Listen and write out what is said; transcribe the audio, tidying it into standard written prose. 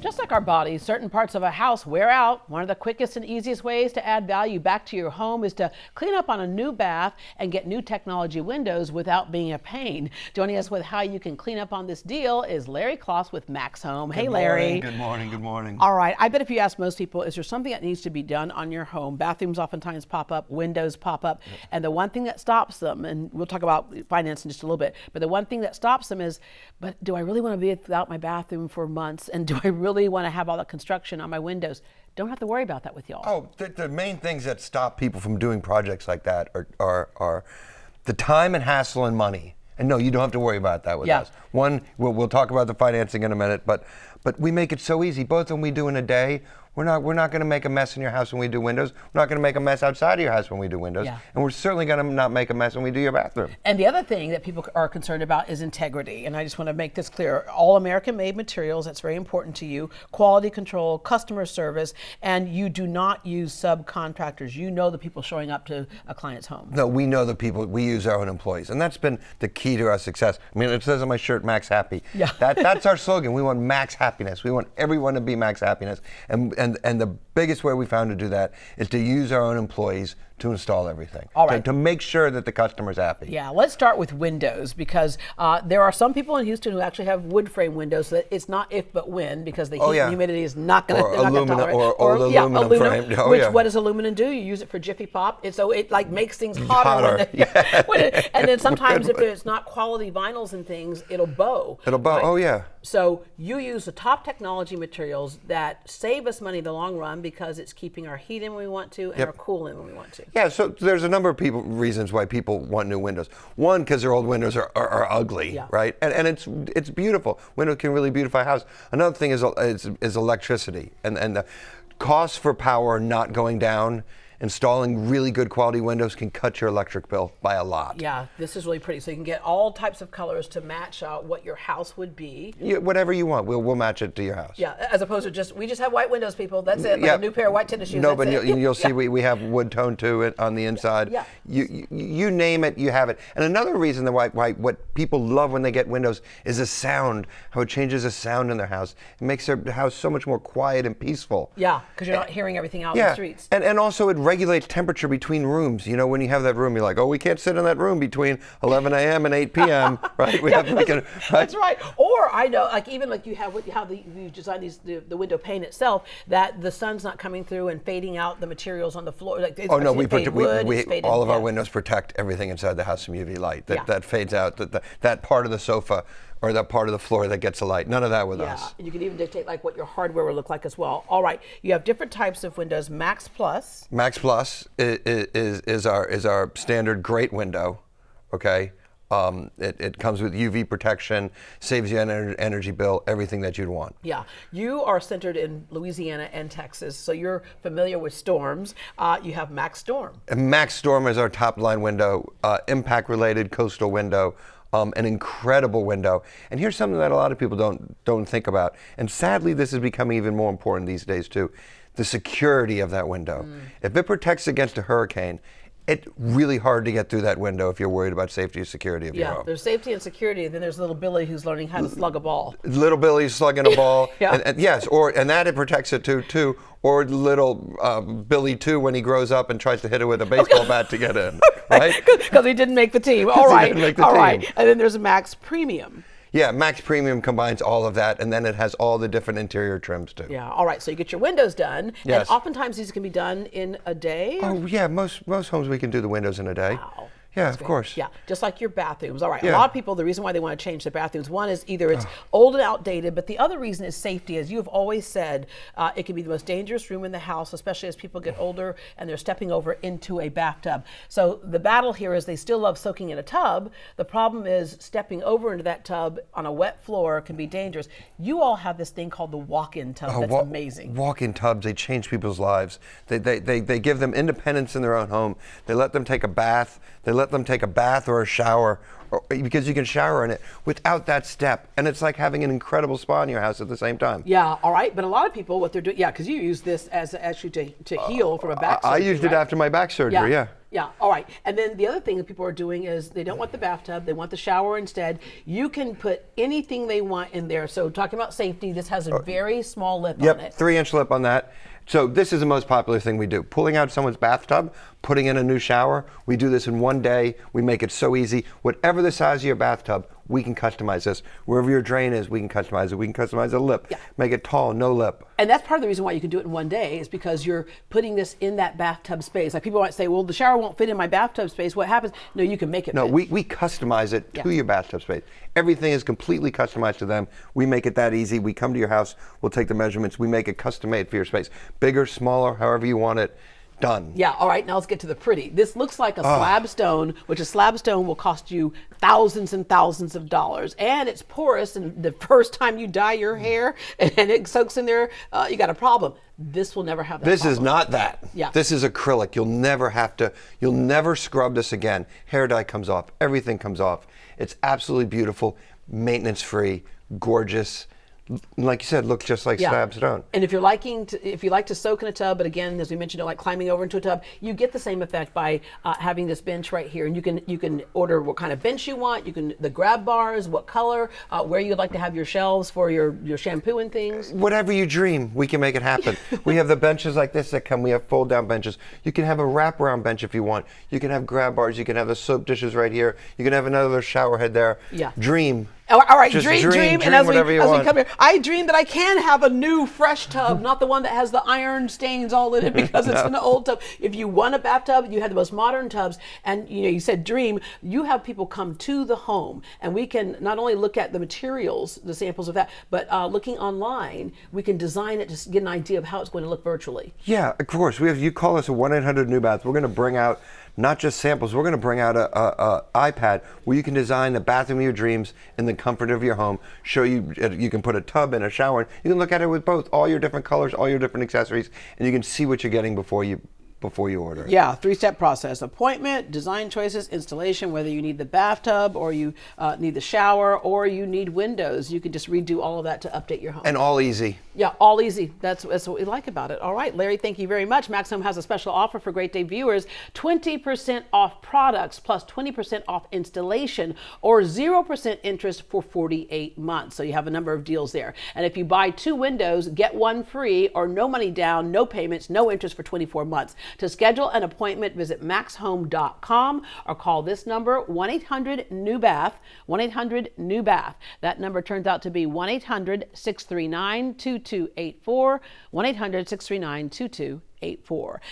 Just like our bodies, certain parts of a house wear out. One of the quickest and easiest ways to add value back to your home is to clean up on a new bath and get new technology windows without being a pain. Joining us with how you can clean up on this deal is Larry Kloss with MaxHome. Hey, Larry. Good morning, good morning. All right, I bet if you ask most people, is there something that needs to be done on your home? Bathrooms oftentimes pop up, windows pop up, and the one thing that stops them, and we'll talk about finance in just a little bit, but the one thing that stops them is, but do I really want to be without my bathroom for months? And do I really want to have all the construction on my windows? Don't have to worry about that with y'all. Oh, the main things that stop people from doing projects like that are the time and hassle and money. And no, you don't have to worry about that with us. One, we'll talk about the financing in a minute, but we make it so easy. Both of them we do in a day. We're not going to make a mess in your house when we do windows. We're not going to make a mess outside of your house when we do windows. And we're certainly going to not make a mess when we do your bathroom. And the other thing that people are concerned about is integrity. And I just want to make this clear. All American-made materials, that's very important to you. Quality control, customer service, and you do not use subcontractors. You know the people showing up to a client's home. No, we know the people. We use our own employees. And that's been the key to our success. I mean, it says on my shirt, MaxHappy. Yeah. That's our slogan. We want max happiness. We want everyone to be max happiness. And the biggest way we found to do that is to use our own employees to install everything. All right. To make sure that the customer's happy. Yeah, let's start with windows because there are some people in Houston who actually have wood frame windows so that it's not if but when because the heat and humidity is not going to tolerate. Or the aluminum frame. Which what does aluminum do? You use it for Jiffy Pop. So it like makes things hotter. And then sometimes if it's not quality vinyls and things, it'll bow. It'll bow, right? Oh yeah. So you use the top technology materials that save us money in the long run because it's keeping our heat in when we want to and our cool in when we want to. Yeah, so there's a number of reasons why people want new windows. One, because their old windows are ugly, right? And it's beautiful. Windows can really beautify a house. Another thing is electricity, and the costs for power not going down. Installing really good quality windows can cut your electric bill by a lot. Yeah, this is really pretty. So you can get all types of colors to match what your house would be. Yeah, whatever you want, we'll match it to your house. Yeah, as opposed to we just have white windows, people. That's it. Like a new pair of white tennis shoes. No, but you'll see we have wood tone to it on the inside. Yeah. You name it, you have it. And another reason why what people love when they get windows is the sound. How it changes the sound in their house. It makes their house so much more quiet and peaceful. Yeah, because you're not hearing everything out in the streets. And also it regulates temperature between rooms. You know, when you have that room, you're like, oh, we can't sit in that room between 11 a.m. and 8 p.m. Right? We have right? That's right. Or I know, like even like you design the window pane itself, that the sun's not coming through and fading out the materials on the floor. Like oh no, we all of our windows protect everything inside the house from UV light. That fades out. That part of the sofa or that part of the floor that gets the light. None of that with us. You can even dictate like what your hardware will look like as well. All right, you have different types of windows. Max Plus. Max Plus is our standard great window. Okay. It comes with UV protection, saves you an energy bill, everything that you'd want. Yeah, you are centered in Louisiana and Texas, so you're familiar with storms. You have Max Storm. And Max Storm is our top line window, impact-related coastal window. An incredible window. And here's something that a lot of people don't think about. And sadly, this is becoming even more important these days too. The security of that window. If it protects against a hurricane, it's really hard to get through that window if you're worried about safety and security of your home. Yeah, there's safety and security, and then there's little Billy who's learning how to slug a ball. Little Billy's slugging a ball, and yes, and that it protects it too. Or little Billy too when he grows up and tries to hit it with a baseball bat to get in, right? Because he didn't make the team. All right, and then there's a Max Premium. Yeah, Max Premium combines all of that, and then it has all the different interior trims too. Yeah, all right, so you get your windows done, and oftentimes these can be done in a day? Oh yeah, most homes we can do the windows in a day. Wow. Yeah, of course. Yeah, just like your bathrooms. All right, a lot of people, the reason why they want to change their bathrooms, one is either it's old and outdated, but the other reason is safety. As you have always said, it can be the most dangerous room in the house, especially as people get older and they're stepping over into a bathtub. So the battle here is they still love soaking in a tub. The problem is stepping over into that tub on a wet floor can be dangerous. You all have this thing called the walk-in tub. That's amazing. Walk-in tubs, they change people's lives. They give them independence in their own home. They let them take a bath. They let them take a bath or a shower because you can shower in it without that step. And it's like having an incredible spa in your house at the same time. Yeah, all right. But a lot of people, what they're doing, because you use this as actually to heal from a back surgery. I used it after my back surgery, yeah. Yeah, all right. And then the other thing that people are doing is they don't want the bathtub, they want the shower instead. You can put anything they want in there. So talking about safety, this has a very small lip on it. Yep, 3-inch lip on that. So this is the most popular thing we do. Pulling out someone's bathtub, putting in a new shower. We do this in one day. We make it so easy. Whatever the size of your bathtub, we can customize this. Wherever your drain is, we can customize it. We can customize the lip. Yeah. Make it tall, no lip. And that's part of the reason why you can do it in one day is because you're putting this in that bathtub space. Like people might say, well, the shower won't fit in my bathtub space. What happens? No, you can make it fit. No, we customize it to your bathtub space. Everything is completely customized to them. We make it that easy. We come to your house. We'll take the measurements. We make it custom made for your space. Bigger, smaller, however you want it. Done. Yeah, all right, now let's get to the pretty. This looks like a slab stone, which a slab stone will cost you thousands and thousands of dollars. And it's porous, and the first time you dye your hair and it soaks in there, you got a problem. This will never have that problem. Is not that. Yeah. This is acrylic. You'll never scrub this again. Hair dye comes off. Everything comes off. It's absolutely beautiful, maintenance free, gorgeous. Like you said, looks just like slab stone. And if you like to soak in a tub, but again, as we mentioned, you don't like climbing over into a tub, you get the same effect by having this bench right here. And you can order what kind of bench you want. You can the grab bars, what color, where you'd like to have your shelves for your shampoo and things. Whatever you dream, we can make it happen. We have the benches like this that come. We have fold down benches. You can have a wraparound bench if you want. You can have grab bars. You can have the soap dishes right here. You can have another shower head there. Yeah. Dream. All right, Just dream, and as we come here, I dream that I can have a new fresh tub, not the one that has the iron stains all in it because it's an old tub. If you want a bathtub, you have the most modern tubs, and you said dream. You have people come to the home, and we can not only look at the materials, the samples of that, but looking online, we can design it to get an idea of how it's going to look virtually. Yeah, of course. You call us a 1-800-NEW-BATH. We're going to bring out not just samples. We're going to bring out a iPad where you can design the bathroom of your dreams in the comfort of your home. Show you can put a tub and a shower in. You can look at it with both, all your different colors, all your different accessories, and you can see what you're getting before you order. Yeah, 3-step process: appointment, design choices, installation. Whether you need the bathtub or you need the shower or you need windows, you can just redo all of that to update your home. And all easy. Yeah, all easy. That's what we like about it. All right, Larry, thank you very much. MaxHome has a special offer for Great Day viewers: 20% off products plus 20% off installation, or 0% interest for 48 months. So you have a number of deals there. And if you buy 2 windows, get 1 free, or no money down, no payments, no interest for 24 months. To schedule an appointment, visit MaxHome.com or call this number, 1-800-NEW-BATH, 1-800-NEW-BATH. That number turns out to be 1-800-639-2284, 1-800-639-2284.